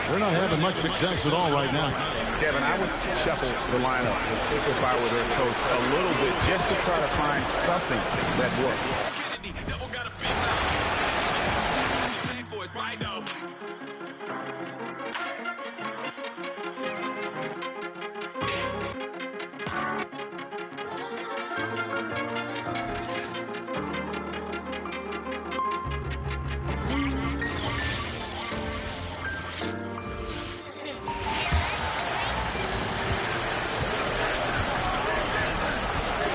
They're not having much success at all right now. Kevin, I would shuffle the lineup if I were their coach a little bit just to try to find something that works.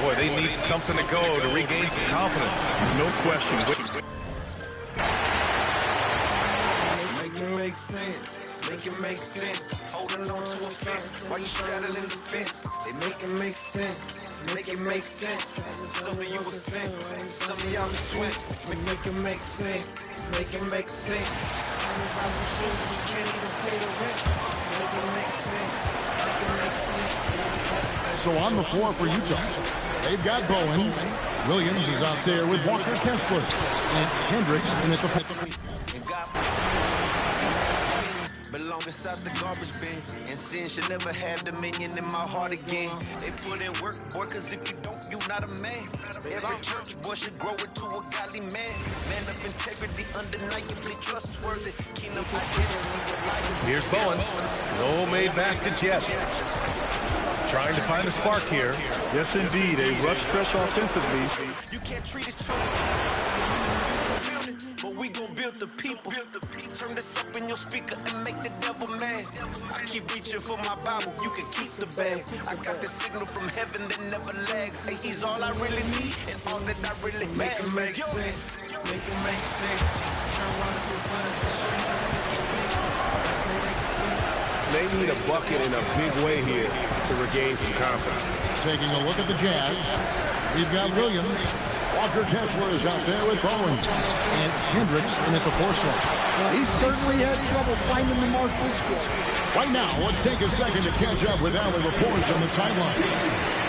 Boy, they need something to go to regain some confidence. No question. Make it make sense. Make it make sense. Holding on to a fence while you straddling the fence. They make it make sense. Make it make sense. Some of you will sink. Some of y'all will swim. Make it make sense. Make it make sense. Some of us will shoot. We can't even pay the rent. Make it make sense. Make it make sense. So on the floor for Utah, they've got Bowen. Williams is out there with Walker Kessler. And Hendricks in at the fifth. Belong inside the garbage bin, and sin should never have dominion in my heart again. They put in work, boy, cause if you don't, you not a man. Every church boy should grow into a godly man. Man of integrity, undeniably trustworthy. Kingdom identity. Here's Bowen. No made baskets yet. Trying to find a spark here. Yes, indeed. A rough stretch offensively. You can't treat it but we gon' build the people. Turn this up in your speaker and make the devil mad. I keep reaching for my Bible, you can keep the bag. I got this signal from heaven that never lags. Hey, he's all I really need and all that I really have. Make it make sense. Make it make sense. They need a bucket in a big way here to regain some confidence. Taking a look at the Jazz, we've got Williams. Walker Kessler is out there with Bowen. And Hendricks in at the 4 slot. He certainly had trouble finding the mark this quarter. Right now, let's take a second to catch up with Allie LaForce on the sideline.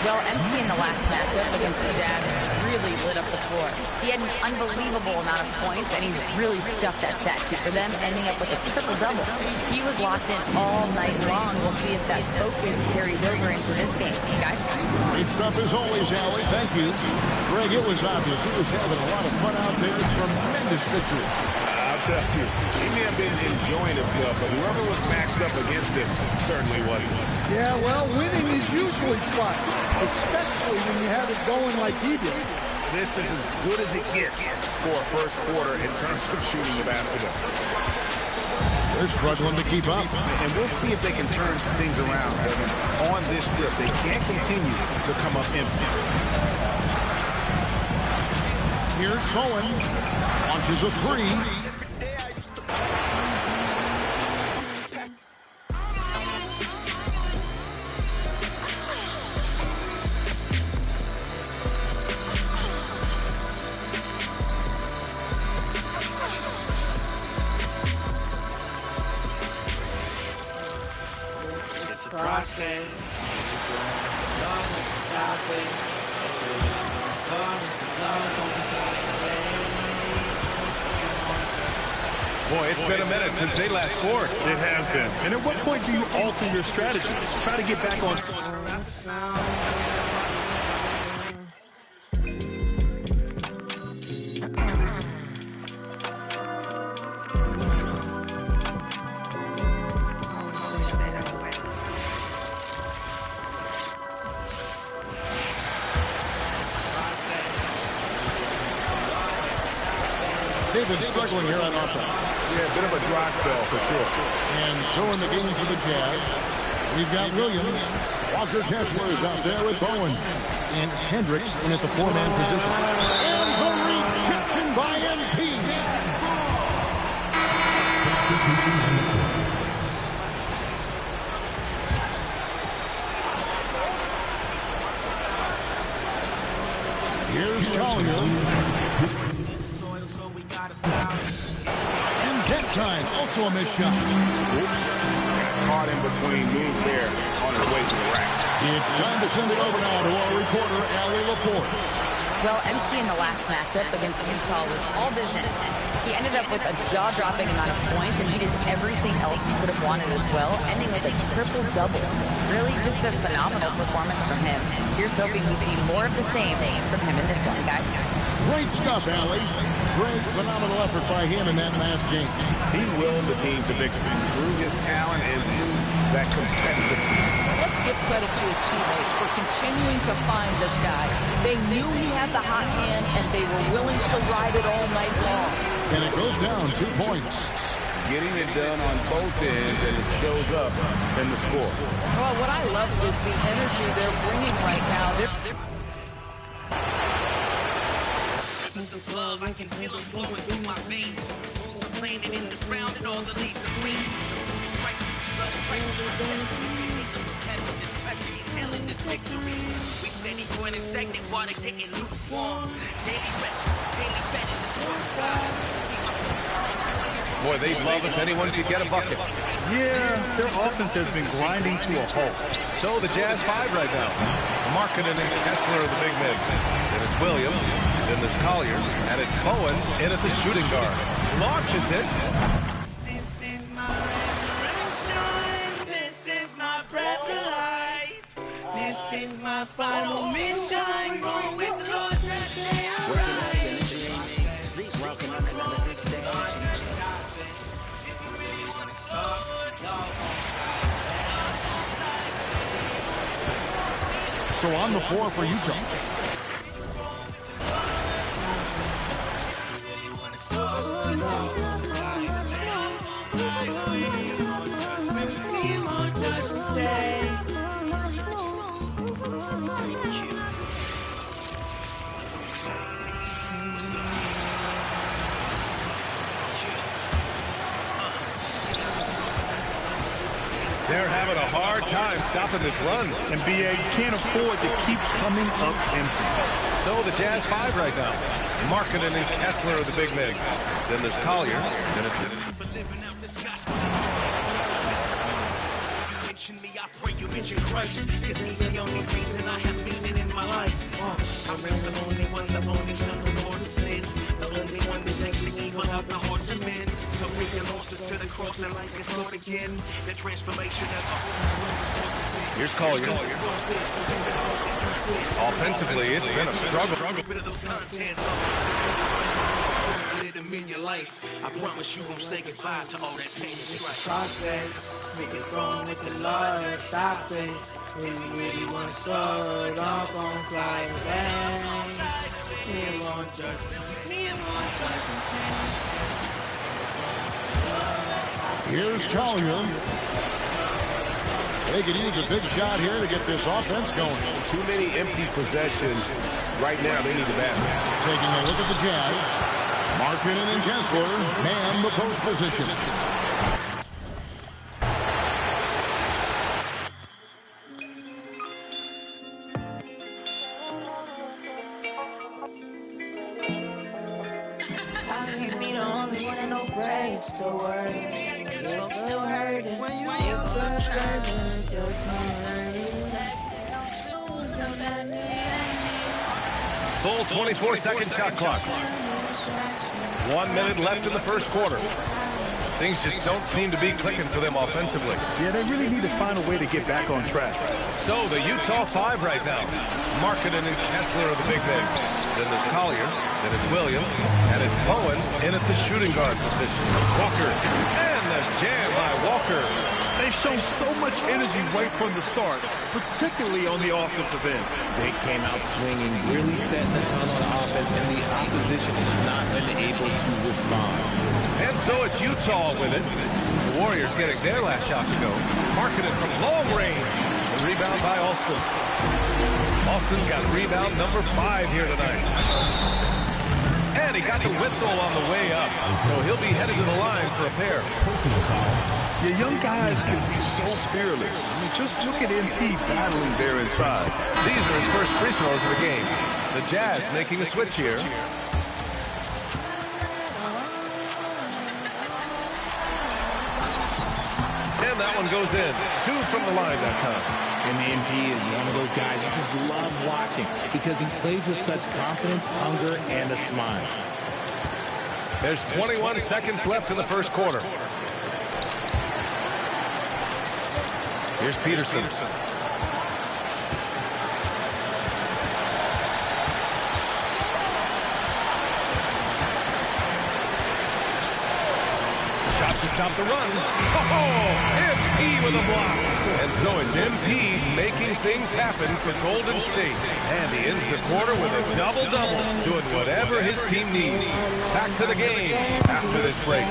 Well, MC in the last matchup against the Jazz really lit up the floor. He had an unbelievable amount of points, and he really stuffed that stat sheet for them, ending up with a triple-double. He was locked in all night long. We'll see if that focus carries over into this game. Hey, guys. Great stuff as always, Allie. Thank you. Greg, it was obvious. He was having a lot of fun out there. Tremendous victory. I'll tell you, he may have been enjoying himself, but whoever was maxed up against him certainly wasn't. Yeah, well, winning is usually fun, especially when you have it going like he did. This is as good as it gets for a first quarter in terms of shooting the basketball. They're struggling to keep up. And we'll see if they can turn things around, Kevin. On this trip, they can't continue to come up empty. Here's Bowen. Launches a 3. Boy, it's been a minute since they last scored. It has been. And at what point do you alter your strategy? Try to get back on. They've been struggling here on offense. Yeah, a bit of a dry spell for sure. And so in the game for the Jazz, we've got Williams. Walker Kessler is out there with Bowen. And Hendricks in at the 4-man position. And the rejection by MP. Here's Collier. And get time also Also a missed shot. Oops. Caught in between moves there on his way to the rack. It's time to send it over now to our reporter, Allie LaForce. Well, MP in the last matchup against Utah was all business. He ended up with a jaw-dropping amount of points, and he did everything else he could have wanted as well, ending with a triple-double. Really just a phenomenal performance from him. Here's hoping we see more of the same from him in this one, guys. Great stuff, Allie. Great, phenomenal effort by him in that last game. He willed the team to victory through his talent and through that competitiveness. Let's give credit to his teammates for continuing to find this guy. They knew he had the hot hand, and they were willing to ride it all night long. And it goes down 2 points. Getting it done on both ends, and it shows up in the score. Well, what I love is the energy they're bringing right now. The glove, I can feel it flowing through my veins. Landing in the ground and all the leaves are green. Right, blood, right, this victory. We steady going and stagnant water getting lukewarm. Daily rest, daily fed in this world. Boy, they'd love if anyone could get a bucket. Yeah, their offense has been grinding to a halt. So the Jazz 5 right now. Markkanen and Kessler are the big men. Then it's Williams. Then there's Collier. And it's Bowen in at the shooting guard. Launches it. This is my resurrection. This is my breath of life. This is my final mission. Going with the Lord that day I rise. Sleepwalking on another big stage. So on the floor for Utah. They're having a hard time stopping this run. And BA can't afford to keep coming up empty. So the Jazz 5 right now. Markkanen and Kessler are the big men. Then there's Collier. Then it's Me, I pray you mention Christ, cause he's the only reason I have meaning in my life. I am the only one, the only son who Lord of sin, the only one that takes the evil out the hearts of men. So bring your losses to the cross and life can start again. The transformation of the Holy Here's Collier. Offensively, it's been a struggle. Rid of those contents. Let them in your life. I promise you won't say goodbye to all that pain. It's a process. Make it wrong with the Lord. Stop it. Really want to soar. It all gon' fly away. See him on judgment. See him on judgment. Here's Collier. They could use a big shot here to get this offense going. Too many empty possessions. Right now, they need the basket. Taking a look at the Jazz. Markkanen and Kessler man the post position. Still working, still hurting. Still hurting, still Full 24-second shot clock. 1 minute left in the first quarter. Things just don't seem to be clicking for them offensively. Yeah, they really need to find a way to get back on track. So the Utah 5 right now. Markkanen and Kessler are the big men. Then there's Collier. Then it's Williams. And it's Bowen in at the shooting guard position. Walker. And the jam by Walker. They've shown so much energy right from the start, particularly on the offensive end. They came out swinging, really setting the tone on offense, and the opposition is not unable to respond. And so it's Utah with it. The Warriors getting their last shot to go. Markkanen from long range. The rebound by Alston. Alston's got rebound number 5 here tonight. And he got the whistle on the way up. So he'll be headed to the line for a pair. Your young guys can be so fearless. I mean, just look at MP battling there inside. These are his first free throws of the game. The Jazz making a switch here. And that one goes in. 2 from the line that time. And MP is one of those guys you just love watching because he plays with such confidence, hunger, and a smile. There's 21 seconds left in the first quarter. Here's Peterson. Shot to stop the run. Oh, MP with a block. And so it's MP making things happen for Golden State. And he ends the quarter with a double-double, doing whatever his team needs. Back to the game after this break.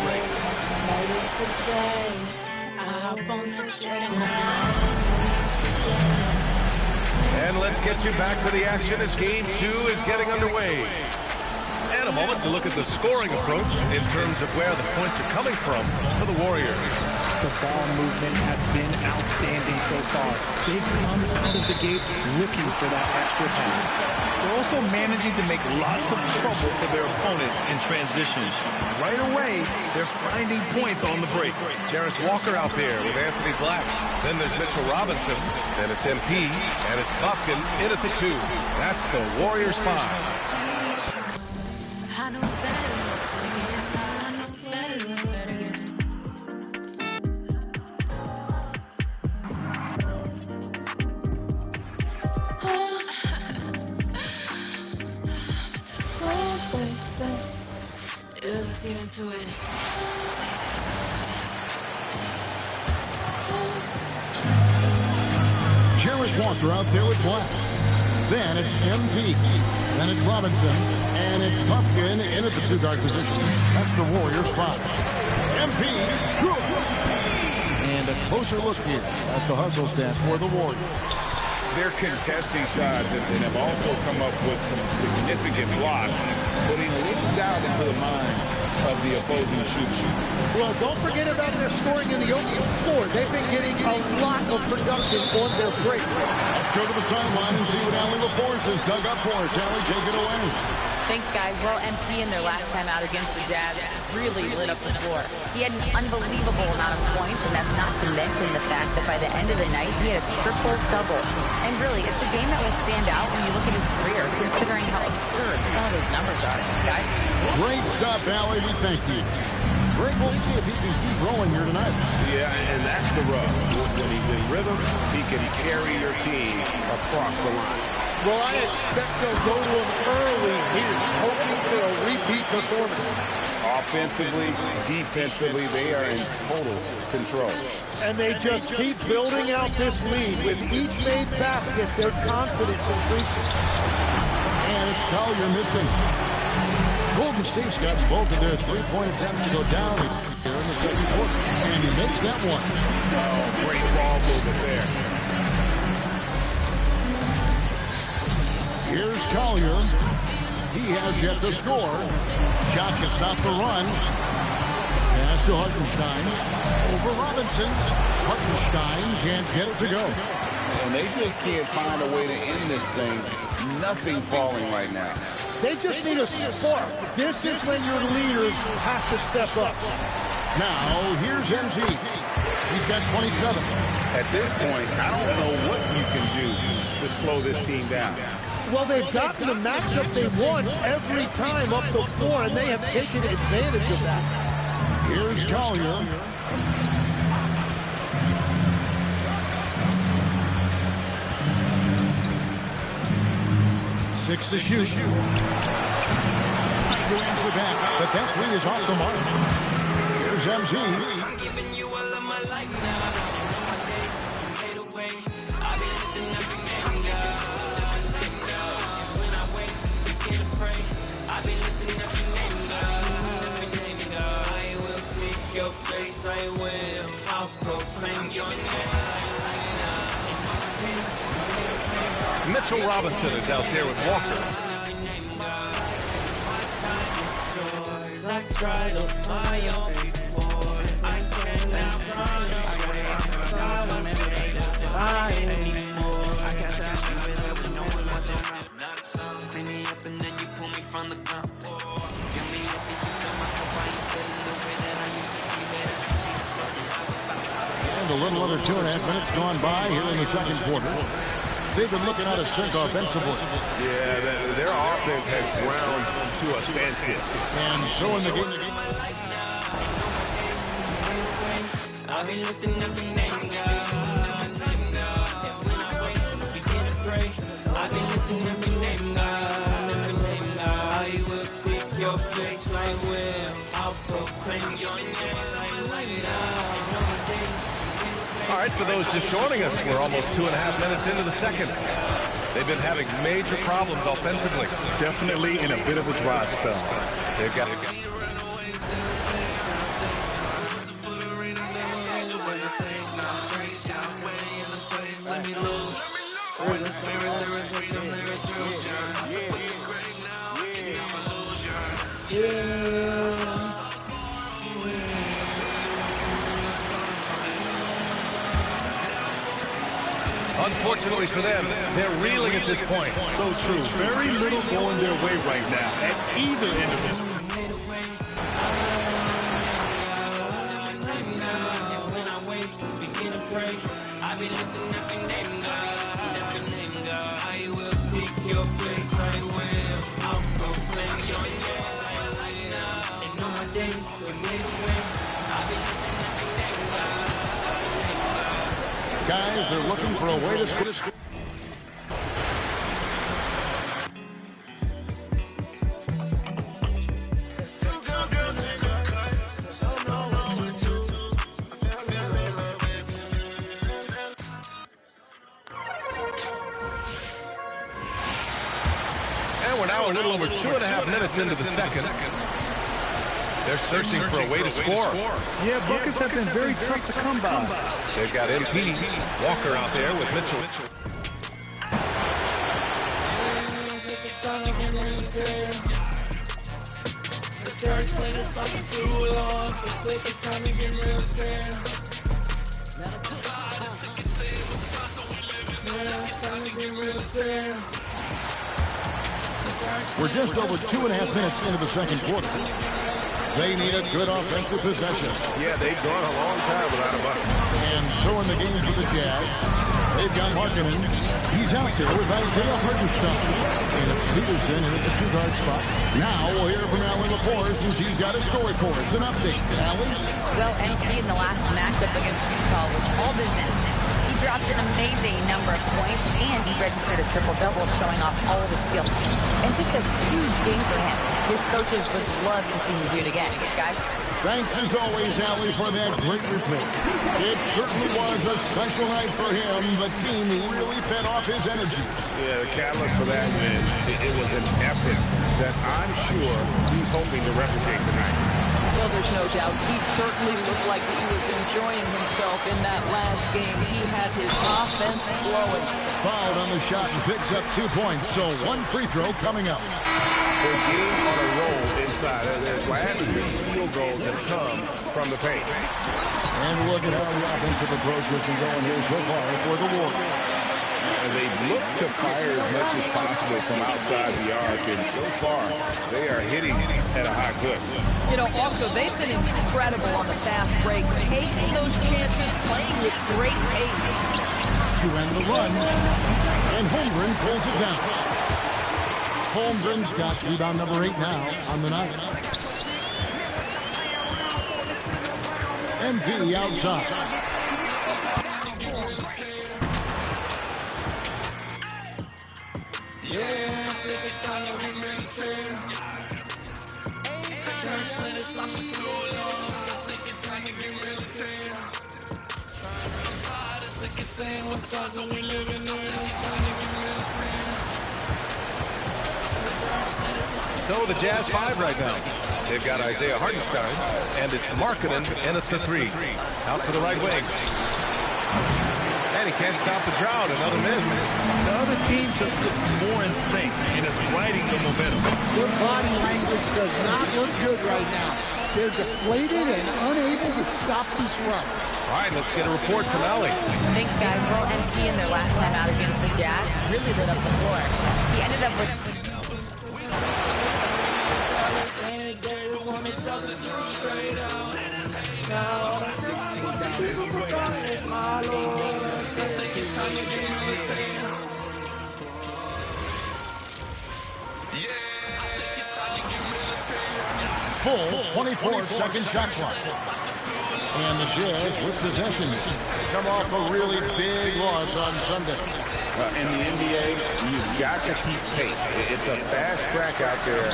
And let's get you back to the action as game 2 is getting underway. And a moment to look at the scoring approach in terms of where the points are coming from for the Warriors. The ball movement has been outstanding so far. They've come out of the gate looking for that extra pass. They're also managing to make lots of trouble for their opponent in transition. Right away, they're finding points on the break. Jarris Walker out there with Anthony Black. Then there's Mitchell Robinson. Then it's MP. And it's Buffkin in at the 2. That's the Warriors 5. Let's get into it. Jarris Walker out there with Black. Then it's MP. Then it's Robinson. And it's Buffkin in at the 2-guard position. That's the Warriors 5. MP, good. And a closer look here at the hustle stats for the Warriors. They're contesting shots and have also come up with some significant blocks, putting a little doubt into the minds of the opposing shooters. Well, don't forget about their scoring in the open floor. They've been getting a lot of production on their break. Let's go to the sideline and see what Allie LaForce has dug up for us. Allie, take it away. Thanks, guys. Well, MP in their last time out against the Jazz really lit up the floor. He had an unbelievable amount of points, and that's not to mention the fact that by the end of the night, he had a triple-double. And really, it's a game that will stand out when you look at his career, considering how absurd some of those numbers are, guys. Great stuff, Allie. We thank you. Great. We'll see if he can keep rolling here tonight. Yeah, and that's the rub. When he's in rhythm, he can carry your team across the line. Well, I expect they'll go to him early here, hoping for a repeat performance. Offensively, defensively, they are in total control. And they just keep building out this lead. With each made basket, their confidence increases. And it's Collier missing. Golden State's got both of their three-point attempts to go down here in the second quarter. And he makes that one. Oh, great ball movement there. Here's Collier. He has yet to score. Shot can stop the run. Pass to Hartenstein. Over Robinson. Hartenstein can't get it to go. And they just can't find a way to end this thing. Nothing falling right now. They just need a spark. This is when your leaders have to step up. Now, here's MG. He's got 27. At this point, I don't know what you can do to slow this team down. Well, they've gotten the matchup they want every time up the floor, and they have taken advantage of that. Here's Collier. Six to shoot. Special answer back, but that three is off the mark. Here's MG. I'm giving you all of my life now. My days fade away. I've been lifting every name, God. When I wake, begin to pray. I've been lifting every name, God. Every name, God. I will seek your face. I will. I'll proclaim your name. Mitchell Robinson is out there with Walker. I tried to find your before. I cannot find anymore. I guess I should really know what's around. Clean me up and then you pull me from the ground. Give me a piece of myself. Why you feeling the way that I used to be there? And a little under 2.5 minutes gone by here in the second quarter. They've been looking out of sync offensively. Yeah, their offense has ground to a standstill. And so in the game. I've been lifting up your name, God. When I wake up, begin to pray. I've been lifting up your name, God. I will seek your face like will. I'll proclaim your name like now. All right, for those just joining us, we're almost 2.5 minutes into the second. They've been having major problems offensively. Definitely in a bit of a dry spell. They've got Unfortunately for them, they're reeling at this point. So true. Very little going their way right now at either end of it. When I wake, begin to pray. I've been lifting up your name, God. I will seek your face, I will. I'll proclaim your name now. And all my days, your days away. I've been lifting up your name, God. Guys are looking for a way to score. And we're now a little over 2.5 minutes into the second. They're searching for a way to score. Yeah, buckets have been very tough to come by. They've got MP Walker out there with Mitchell. We're just over 2.5 minutes into the second quarter. They need a good offensive possession. Yeah, they've gone a long time without a bucket. And so in the game for the Jazz, they've got Markkanen. He's out there with Isaiah Hartenstein. And it's Peterson in at the two-guard spot. Now we'll hear from Allie LaForce since he's got a story for us. An update. Allie? Well, MP in the last matchup against Utah was all business. He dropped an amazing number of points, and he registered a triple-double, showing off all of his skills. And just a huge game for him. His coaches would love to see him do it again. Guys? Thanks as always, Allie, for that great report. It certainly was a special night for him. The team really fed off his energy. Yeah, the catalyst for that win, it was an effort that I'm sure he's hoping to replicate tonight. Well, there's no doubt. He certainly looked like he was enjoying himself in that last game. He had his offense flowing. Fouled on the shot and picks up 2 points. So one free throw coming up. They're getting on a roll inside. Their last 3 field goals have come from the paint. And look at how the offensive approach has been going here so far for the Warriors. And they've looked to fire as much as possible from outside the arc, and so far they are hitting at a high clip. You know, also, they've been incredible on the fast break, taking those chances, playing with great pace. To end the run, and Holmgren pulls it down. Holmgren's got rebound number 8 now on the night. MP outside. So the Jazz 5 right now. They've got Isaiah Hartenstein, and it's Markkanen in at the 3. Out to the right wing. And he can't stop the drought. Another miss. The other team just looks more in sync and is riding the momentum. Their body language does not look good right now. They're deflated and unable to stop this run. All right, let's get a report from Allie. Thanks, guys. Well, MP in their last time out against the Jazz really lit up the floor. He ended up with... full 24-second shot clock. And the Jazz with possession. Come off a really big loss on Sunday. In the NBA, you've got to keep pace. It's a fast track out there.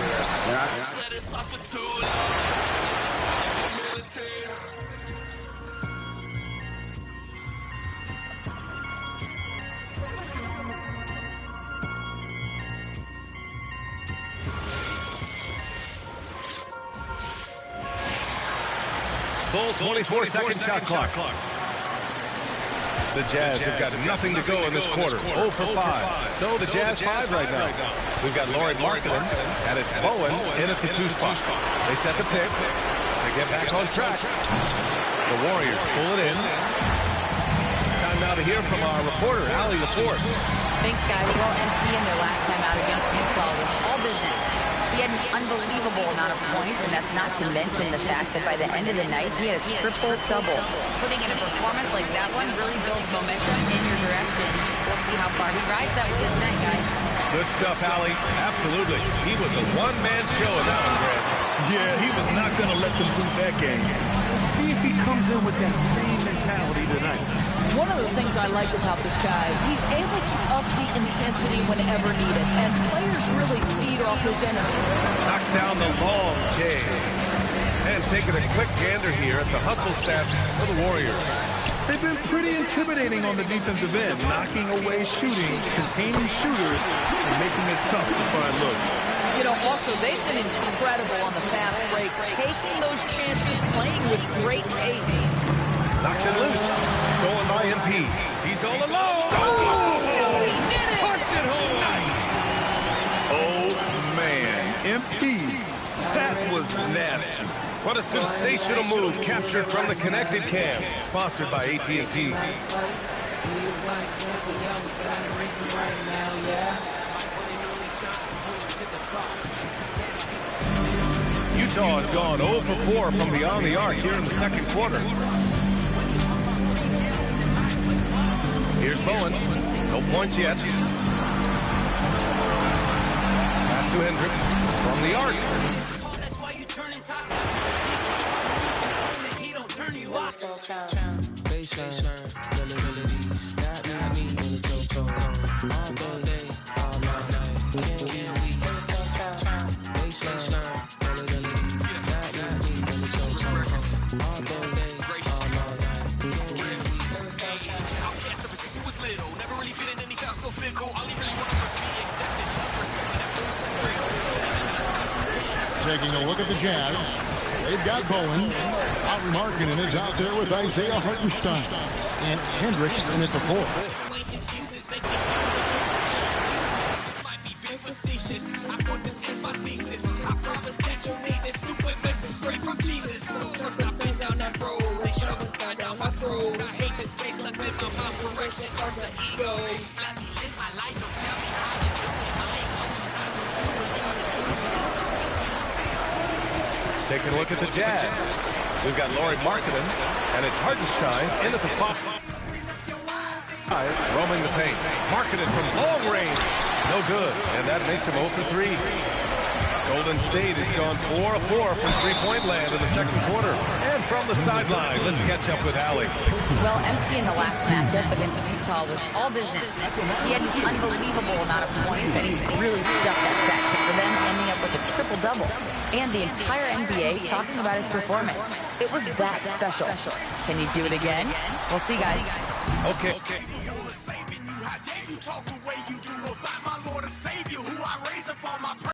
Full 24-second shot clock. The Jazz have got nothing to go in this quarter. 0 for 5. So the Jazz 5 right now. We've got Lauri Markkanen, and it's Bowen in at the 2 spot. They set the pick. They get back on track. The Warriors pull it in. Time now to hear from our reporter, Allie LaForce. Thanks, guys. Well, MP in their last time out against Utah was all business. He had an unbelievable amount of points, and that's not to mention the fact that by the end of the night, he had a triple-double. Putting in a performance like that one really builds momentum in your direction. We'll see how far he rides that with this night, guys. Good stuff, Allie. Absolutely. He was a one-man show in that one, Grant. Yeah, he was not going to let them lose that game. We'll see if he comes in with that same mentality tonight. One of the things I like about this guy, he's able to up the intensity whenever needed, and players really feed off his energy. Knocks down the long J. And taking a quick gander here at the hustle stats for the Warriors. They've been pretty intimidating on the defensive end, knocking away shootings, containing shooters, and making it tough to find looks. You know, also, they've been incredible on the fast break, taking those chances, playing with great pace. Knocks it loose. Stolen by MP. He's all alone. Oh, he did it! Punch it home. Nice. Oh, man. MP, that was nasty. What a sensational move captured from the connected cam. Sponsored by AT&T. Utah has gone 0 for 4 from beyond the arc here in the second quarter. Here's Bowen. No points yet. Pass to Hendricks from the arc. Taking a look at the Jazz. They've got Bowen. Lauri Markkanen is out there with Isaiah Hartenstein. And Hendricks in at the 4. Taking a look at the Jazz. We've got Lauri Markkanen, and it's Hartenstein in at the 5. Roaming the paint. Markkanen from long range. No good, and that makes him 0 for 3. Golden State has gone 4 of 4 from three-point land in the second quarter. And from the sideline, let's catch up with Allie. Well, MP in the last matchup against Utah was all business. He had an unbelievable amount of points, and he really stuffed that stat sheet for them, ending up with a triple-double. And the entire NBA talking about his performance. It was that special. Can you do it again? We'll see, guys. Okay.